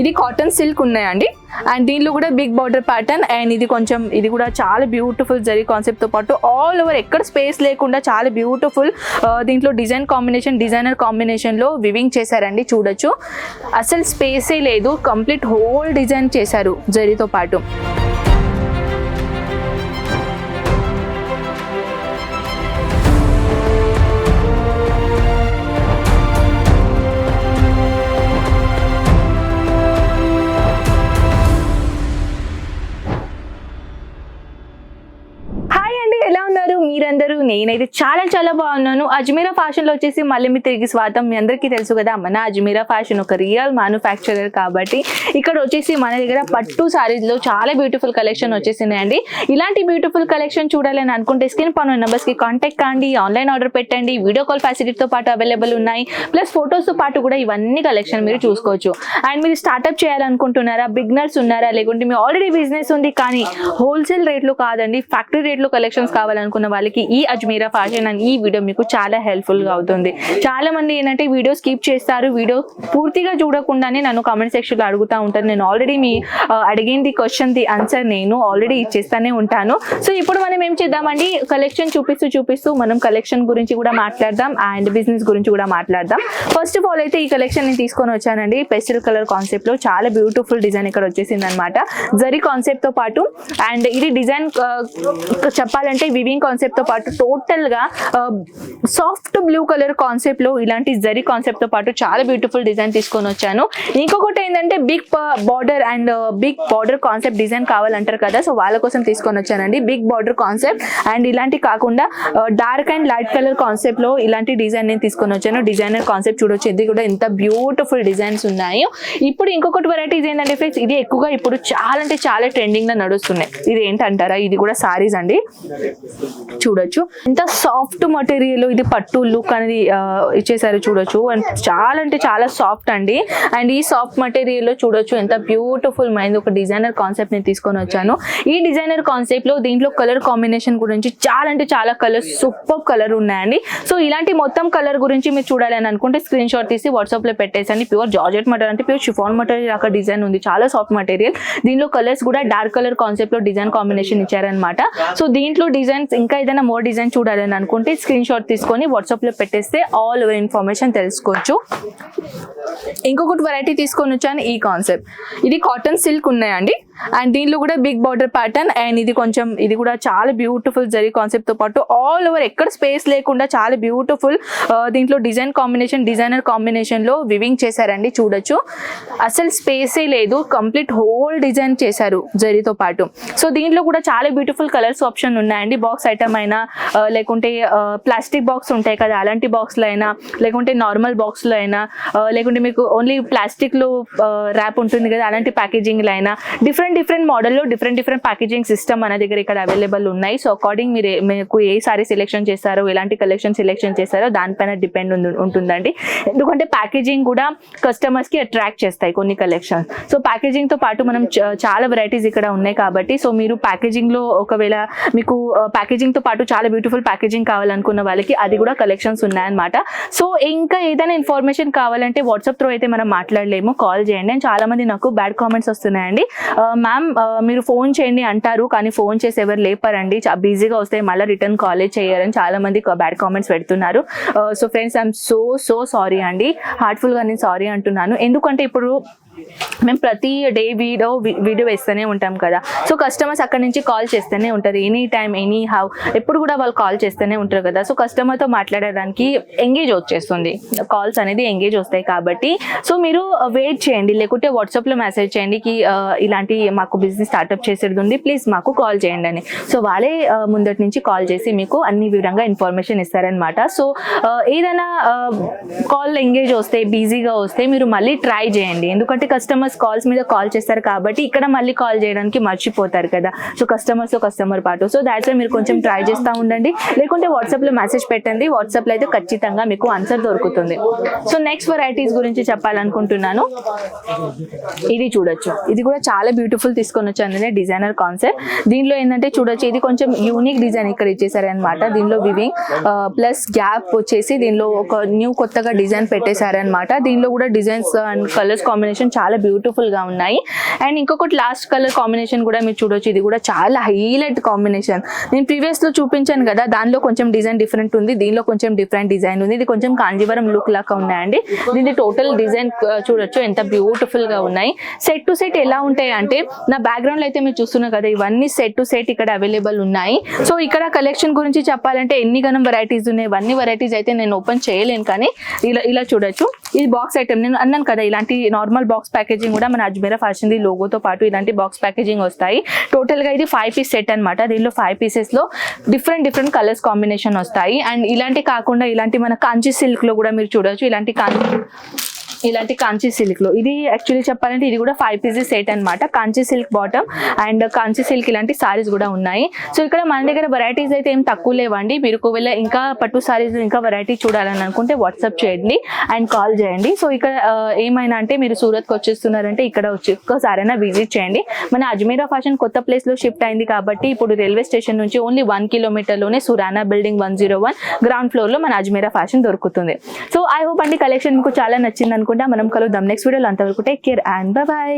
ఇది cotton silk ఉన్నాయండి. And దీనిలో కూడా బిగ్ బార్డర్ ప్యాటర్న్. అండ్ ఇది కొంచెం ఇది కూడా చాలా బ్యూటిఫుల్ జరీ కాన్సెప్ట్ తో పాటు ఆల్ ఓవర్ ఎక్కడ స్పేస్ లేకుండా చాలా బ్యూటిఫుల్ దీంట్లో డిజైన్ కాంబినేషన్, డిజైనర్ కాంబినేషన్ లో వివింగ్ చేశారండి. చూడొచ్చు అసలు స్పేసే లేదు, కంప్లీట్ హోల్ డిజైన్ చేశారు జరీతో పాటు. మీరందరూ, నేనైతే చాలా బాగున్నాను. అజ్మీరా ఫ్యాషన్ లో వచ్చేసి మళ్ళీ మీ తిరిగి స్వాగతం. మీ అందరికీ తెలుసు కదా, మన అజ్మీరా ఫ్యాషన్ ఒక రియల్ మ్యానుఫ్యాక్చరర్ కాబట్టి ఇక్కడ వచ్చేసి మన దగ్గర పట్టు సారీస్ లో చాలా బ్యూటిఫుల్ కలెక్షన్ వచ్చేసినాయండి. ఇలాంటి బ్యూటిఫుల్ కలెక్షన్ చూడాలని అనుకుంటే స్క్రీన్ పైన నెంబర్స్ కి కాంటాక్ట్ కాండి, ఆన్లైన్ ఆర్డర్ పెట్టండి. వీడియో కాల్ ఫెసిలిటీతో పాటు అవైలబుల్ ఉన్నాయి, ప్లస్ ఫొటోస్ తో పాటు కూడా ఇవన్నీ కలెక్షన్ మీరు చూసుకోవచ్చు. అండ్ మీరు స్టార్ట్అప్ చేయాలనుకుంటున్నారా, బిగినర్స్ ఉన్నారా, లేకుంటే మీ ఆల్రెడీ బిజినెస్ ఉంది కానీ హోల్సేల్ రేట్లు కాదండి ఫ్యాక్టరీ రేట్లు కలెక్షన్స్ కావాలనుకున్న వాళ్ళకి ఈ అజ్మీరా ఫ్యాషన్ అండ్ ఈ వీడియో మీకు చాలా హెల్ప్ఫుల్ గా అవుతుంది. చాలా మంది ఏంటంటే వీడియో స్కిప్ చేస్తారు, వీడియో పూర్తిగా చూడకుండానే నన్ను కామెంట్ సెక్షన్ లో అడుగుతూ ఉంటారు. నేను ఆల్రెడీ మీ అడిగింది క్వశ్చన్ ది ఆన్సర్ నేను ఆల్రెడీ ఇచ్చేస్తానే ఉంటాను. సో ఇప్పుడు మనం ఏం చేద్దామండి, కలెక్షన్ చూపిస్తూ మనం కలెక్షన్ గురించి కూడా మాట్లాడదాం అండ్ బిజినెస్ గురించి కూడా మాట్లాడదాం. ఫస్ట్ ఆఫ్ ఆల్ అయితే ఈ కలెక్షన్ నేను తీసుకొని వచ్చానండి. పెస్టల్ కలర్ కాన్సెప్ట్ లో చాలా బ్యూటిఫుల్ డిజైన్ ఇక్కడ వచ్చేసింది అనమాట, జరీ కాన్సెప్ట్ తో పాటు. అండ్ ఇది డిజైన్ చెప్పాలంటే వివింగ్ కాన్సెప్ట్ తో పాటు టోటల్ గా సాఫ్ట్ బ్లూ కలర్ కాన్సెప్ట్ లో ఇలాంటి జరీ కాన్సెప్ట్ తో పాటు చాలా బ్యూటిఫుల్ డిజైన్ తీసుకొని వచ్చాను. ఇంకొకటి ఏంటంటే big border and big border concept design కావాలంటారు కదా, సో వాళ్ళ కోసం తీసుకొని వచ్చానండి. బిగ్ బార్డర్ కాన్సెప్ట్ అండ్ ఇలాంటి కాకుండా dark and light colour concept లో ఇలాంటి డిజైన్ నేను తీసుకొని వచ్చాను. డిజైనర్ కాన్సెప్ట్ చూడొచ్చు, ఇది కూడా ఎంత బ్యూటిఫుల్ డిజైన్స్ ఉన్నాయి. ఇప్పుడు ఇంకొకటి వెరైటీస్ ఏంటంటే ఫ్రెండ్స్, ఇది ఎక్కువగా ఇప్పుడు చాలా ట్రెండింగ్ గా నడుస్తున్నాయి. ఇది ఏంటంటారా, ఇది కూడా సారీస్ అండి. చూడొచ్చు ఎంత సాఫ్ట్ మెటీరియల్, ఇది పట్టు లుక్ అనేది ఇచ్చేసారు చూడొచ్చు. అండ్ చాలా సాఫ్ట్ అండి. అండ్ ఈ సాఫ్ట్ మెటీరియల్ లో చూడొచ్చు ఎంత బ్యూటిఫుల్ మైండ్ ఒక డిజైనర్ కాన్సెప్ట్ నేను తీసుకొని వచ్చాను. ఈ డిజైనర్ కాన్సెప్ట్ లో దీంట్లో కలర్ కాంబినేషన్ గురించి చాలా కలర్ సూపర్ కలర్ ఉన్నాయండి. సో ఇలాంటి మొత్తం కలర్ గురించి మీరు చూడాలని అనుకుంటే స్క్రీన్ షాట్ తీసి వాట్సాప్ లో పెట్టేసండి. ప్యూర్ జార్జెట్ మెటీరియల్ అంటే ప్యూర్ షిఫాన్ మెటీరియల్ అక్కడ డిజైన్ ఉంది, చాలా సాఫ్ట్ మెటీరియల్. దీనిలో కలర్స్ కూడా డార్క్ కలర్ కాన్సెప్ట్ లో డిజైన్ కాంబినేషన్ ఇచ్చారనమాట. సో దీంట్లో డిజైన్స్ ఇంకా ఏదైనా మోర్ డిజైన్ చూడాలని అనుకుంటే స్క్రీన్ షాట్ తీసుకొని వాట్సాప్ లో పెట్టేస్తే ఆల్ ఓవర్ ఇన్ఫర్మేషన్ తెలుసుకోవచ్చు. ఇంకొకటి వెరైటీ తీసుకొని వచ్చాను, ఈ కాన్సెప్ట్. ఇది కాటన్ సిల్క్ ఉన్నాయండి. అండ్ దీనిలో కూడా బిగ్ బార్డర్ ప్యాటర్న్. అండ్ ఇది కూడా చాలా బ్యూటిఫుల్ జరీ కాన్సెప్ట్ తో పాటు ఆల్ ఓవర్ ఎక్కడ స్పేస్ లేకుండా చాలా బ్యూటిఫుల్ దీంట్లో డిజైన్ కాంబినేషన్, డిజైనర్ కాంబినేషన్ లో వివింగ్ చేశారండి. చూడొచ్చు అసలు స్పేసే లేదు, కంప్లీట్ హోల్ డిజైన్ చేశారు జరీతో పాటు. సో దీంట్లో కూడా చాలా బ్యూటిఫుల్ కలర్స్ ఆప్షన్ ఉన్నాయండి. బాక్స్ ఐటమ్ అయినా, లేకుంటే ప్లాస్టిక్ బాక్స్ ఉంటాయి కదా అలాంటి బాక్స్ లో అయినా, లేకుంటే నార్మల్ బాక్స్ లో అయినా, లేకుంటే మీకు ఓన్లీ ప్లాస్టిక్ లో ర్యాప్ ఉంటుంది కదా అలాంటి ప్యాకేజింగ్ లో అయినా, డిఫరెంట్ మోడల్లో డిఫరెంట్ ప్యాకేజింగ్ సిస్టమ్ మన దగ్గర ఇక్కడ అవైలబుల్ ఉన్నాయి. సో అకార్డింగ్ మీకు ఏ సారీ సెలెక్షన్ చేస్తారో, ఎలాంటి కలెక్షన్ సెలెక్షన్ చేస్తారో దానిపైన డిపెండ్ ఉంటుందండి. ఎందుకంటే ప్యాకేజింగ్ కూడా కస్టమర్స్ కి అట్రాక్ట్ చేస్తాయి కొన్ని కలెక్షన్స్. సో ప్యాకేజింగ్ తో పాటు మనం చాలా వెరైటీస్ ఇక్కడ ఉన్నాయి కాబట్టి, సో మీరు ప్యాకేజింగ్ లో ఒకవేళ మీకు ప్యాకేజింగ్ తో పాటు చాలా బ్యూటిఫుల్ ప్యాకేజింగ్ కావాలనుకున్న వాళ్ళకి అది కూడా కలెక్షన్స్ ఉన్నాయన్నమాట. సో ఇంకా ఏదైనా ఇన్ఫర్మేషన్ కావాలంటే వాట్సాప్ త్రూ అయితే మనం మాట్లాడలేము, కాల్ చేయండి. అండ్ చాలా మంది నాకు బ్యాడ్ కామెంట్స్ వస్తున్నాయండి, మ్యామ్ మీరు ఫోన్ చేయండి అంటారు కానీ ఫోన్ చేసి ఎవరు లేపారండి, బిజీగా వస్తే మళ్ళీ రిటర్న్ కాలేజ్ చేయరని చాలా మంది బ్యాడ్ కామెంట్స్ పెడుతున్నారు. So friends I'm so sorry అండి, హార్ట్ఫుల్ గా నేను సారీ అంటున్నాను. ఎందుకంటే ఇప్పుడు మేము ప్రతి డే వీడియో వేస్తూనే ఉంటాం కదా, సో కస్టమర్స్ అక్కడ నుంచి కాల్ చేస్తూనే ఉంటారు ఎనీ టైమ్ ఎనీ హౌ, ఎప్పుడు కూడా వాళ్ళు కాల్ చేస్తూనే ఉంటారు కదా. సో కస్టమర్తో మాట్లాడడానికి ఎంగేజ్ వచ్చేస్తుంది, కాల్స్ అనేది ఎంగేజ్ వస్తాయి కాబట్టి సో మీరు వెయిట్ చేయండి, లేకుంటే వాట్సాప్లో మెసేజ్ చేయండి కి ఇలాంటి మాకు బిజినెస్ స్టార్ట్అప్ చేసేది ఉంది ప్లీజ్ మాకు కాల్ చేయండి అని. సో వాళ్ళే ముందటి నుంచి కాల్ చేసి మీకు అన్ని విధంగా ఇన్ఫర్మేషన్ ఇస్తారనమాట. సో ఏదైనా కాల్ ఎంగేజ్ వస్తే, బిజీగా వస్తే మీరు మళ్ళీ ట్రై చేయండి, ఎందుకంటే కస్టమర్స్ కాల్స్ మీద కాల్ చేస్తారు కాబట్టి ఇక్కడ మళ్ళీ కాల్ చేయడానికి మర్చిపోతారు కదా. సో కస్టమర్ పాటు, సో దాట్స్ వై మీరు కొంచెం ట్రై చేస్తూ ఉండండి, లేకుంటే వాట్సాప్లో మెసేజ్ పెట్టండి, వాట్సాప్లో అయితే ఖచ్చితంగా మీకు ఆన్సర్ దొరుకుతుంది. సో నెక్స్ట్ వెరైటీస్ గురించి చెప్పాలనుకుంటున్నాను. ఇది చూడొచ్చు, ఇది కూడా చాలా బ్యూటిఫుల్ తీసుకొని వచ్చాను డిజైనర్ కాన్సెప్ట్. దీనిలో ఏంటంటే చూడొచ్చు, ఇది కొంచెం యూనిక్ డిజైన్ ఇక్కడ ఇచ్చేసారు అనమాట. దీనిలో వివింగ్ ప్లస్ గ్యాప్ వచ్చేసి దీనిలో ఒక కొత్తగా డిజైన్ పెట్టేశారనమాట. దీనిలో కూడా డిజైన్స్ అండ్ కలర్స్ కాంబినేషన్ చాలా చాలా బ్యూటిఫుల్ గా ఉన్నాయి. అండ్ ఇంకొకటి లాస్ట్ కలర్ కాంబినేషన్ కూడా మీరు చూడొచ్చు, ఇది కూడా చాలా హైలైట్ కాంబినేషన్. నేను ప్రీవియస్ లో చూపించాను కదా, దానిలో కొంచెం డిజైన్ డిఫరెంట్ ఉంది, దీనిలో కొంచెం డిఫరెంట్ డిజైన్ ఉంది. ఇది కొంచెం కాంజీవరం లుక్ లాగా ఉన్నాయండి. దీని టోటల్ డిజైన్ చూడొచ్చు ఎంత బ్యూటిఫుల్ గా ఉన్నాయి. సెట్ టు సెట్ ఎలా ఉంటాయి అంటే, నా బ్యాక్గ్రౌండ్ లో అయితే మీరు చూస్తున్నారు కదా, ఇవన్నీ సెట్ టు సెట్ ఇక్కడ అవైలబుల్ ఉన్నాయి. సో ఇక్కడ కలెక్షన్ గురించి చెప్పాలంటే ఎన్ని గనం వెరైటీస్ ఉన్నాయి, ఇవన్నీ వెరైటీస్ అయితే నేను ఓపెన్ చేయలేను, కానీ ఇలా చూడొచ్చు. ఇది బాక్స్ ఐటమ్, నేను అన్నాను కదా ఇలాంటి నార్మల్ బాక్స్ ప్యాకేజింగ్ కూడా మన అజ్మీరా ఫ్యాషన్ ది లోగోతో పాటు ఇలాంటి బాక్స్ ప్యాకేజింగ్ వస్తాయి. టోటల్ గా ఇది 5 పీస్ సెట్ అనమాట. దీనిలో 5 పీసెస్ లో డిఫరెంట్ కలర్స్ కాంబినేషన్ వస్తాయి. అండ్ ఇలాంటి కాకుండా ఇలాంటి మన కాంచీ సిల్క్ లో కూడా మీరు చూడొచ్చు, ఇలాంటి కాంచీ సిల్క్ లో ఇది యాక్చువల్లీ చెప్పాలంటే ఇది కూడా 5 పీసెస్ సెట్ అనమాట. Kanchi silk bottom and Kanchi silk ఇలాంటి సారీస్ కూడా ఉన్నాయి. సో ఇక్కడ మన దగ్గర వెరైటీస్ అయితే ఏం తక్కువ లేవండి. మీరు ఒకవేళ ఇంకా పట్టు సారీస్ ఇంకా వెరైటీ చూడాలని అనుకుంటే వాట్సాప్ చేయండి అండ్ కాల్ చేయండి. సో ఇక్కడ ఏమైనా అంటే మీరు సూరత్కి వచ్చేస్తున్నారంటే ఇక్కడ వచ్చి ఒక్కసారైనా విజిట్ చేయండి. మన అజ్మీరా ఫ్యాషన్ కొత్త ప్లేస్ లో షిఫ్ట్ అయింది కాబట్టి ఇప్పుడు రైల్వే స్టేషన్ నుంచి ఓన్లీ 1 కిలోమీటర్లోనే సురానా బిల్డింగ్ 101 గ్రౌండ్ ఫ్లోర్ లో మన అజ్మీరా ఫ్యాషన్ దొరుకుతుంది. సో ఐ హోప్ అండి కలెక్షన్ మీకు చాలా నచ్చింది అనుకుంటా. మనం కలుద్దాం నెక్స్ట్ వీడియోలో. అంతవరకు టేక్ కేర్ అండ్ బై.